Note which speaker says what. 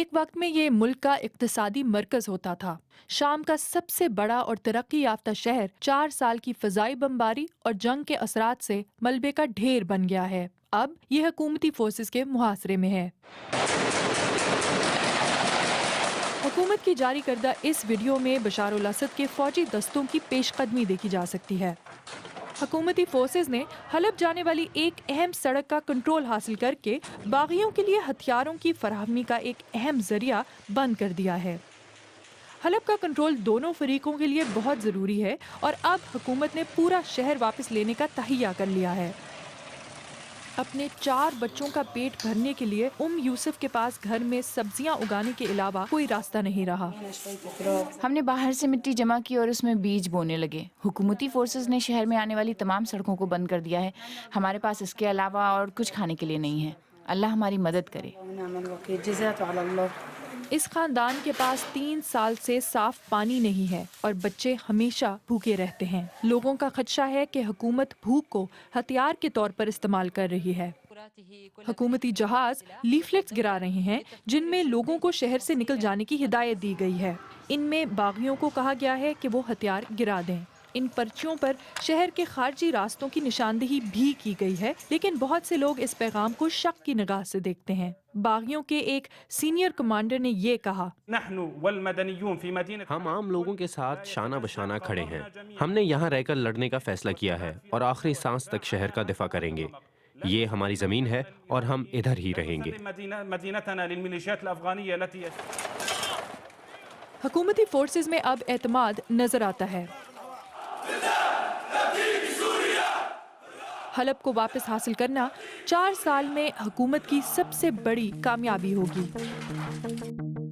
Speaker 1: ایک وقت میں یہ ملک کا اقتصادی مرکز ہوتا تھا۔ شام کا سب سے بڑا اور ترقی یافتہ شہر 4 سال کی فضائی بمباری اور جنگ کے اثرات سے ملبے کا ڈھیر بن گیا ہے۔ اب یہ حکومتی فورسز کے محاصرے میں ہے۔ حکومت کی جاری کردہ اس ویڈیو میں بشار الاسد کے فوجی دستوں کی پیش قدمی دیکھی جا سکتی ہے۔ حکومتی فورسز نے حلب جانے والی ایک اہم سڑک کا کنٹرول حاصل کر کے باغیوں کے لیے ہتھیاروں کی فراہمی کا ایک اہم ذریعہ بند کر دیا ہے۔ حلب کا کنٹرول دونوں فریقوں کے لیے بہت ضروری ہے اور اب حکومت نے پورا شہر واپس لینے کا تہیہ کر لیا ہے۔ اپنے 4 بچوں کا پیٹ بھرنے کے لیے یوسف کے پاس گھر میں سبزیاں اگانے کے علاوہ کوئی راستہ نہیں رہا۔
Speaker 2: ہم نے باہر سے مٹی جمع کی اور اس میں بیج بونے لگے۔ حکومتی فورسز نے شہر میں آنے والی تمام سڑکوں کو بند کر دیا ہے۔ ہمارے پاس اس کے علاوہ اور کچھ کھانے کے لیے نہیں ہے۔ اللہ ہماری مدد کرے۔
Speaker 1: اس خاندان کے پاس 3 سال سے صاف پانی نہیں ہے اور بچے ہمیشہ بھوکے رہتے ہیں۔ لوگوں کا خدشہ ہے کہ حکومت بھوک کو ہتھیار کے طور پر استعمال کر رہی ہے۔ حکومتی جہاز لیفلیٹس گرا رہے ہیں جن میں لوگوں کو شہر سے نکل جانے کی ہدایت دی گئی ہے۔ ان میں باغیوں کو کہا گیا ہے کہ وہ ہتھیار گرا دیں۔ ان پرچیوں پر شہر کے خارجی راستوں کی نشاندہی بھی کی گئی ہے، لیکن بہت سے لوگ اس پیغام کو شک کی نگاہ سے دیکھتے ہیں۔ باغیوں کے ایک سینئر کمانڈر نے یہ کہا،
Speaker 3: ہم عام لوگوں کے ساتھ شانہ بشانہ کھڑے ہیں۔ ہم نے یہاں رہ کر لڑنے کا فیصلہ کیا ہے اور آخری سانس تک شہر کا دفاع کریں گے۔ یہ ہماری زمین ہے اور ہم ادھر ہی رہیں گے۔
Speaker 1: حکومتی فورسز میں اب اعتماد نظر آتا ہے۔ حلب کو واپس حاصل کرنا 4 سال میں حکومت کی سب سے بڑی کامیابی ہوگی۔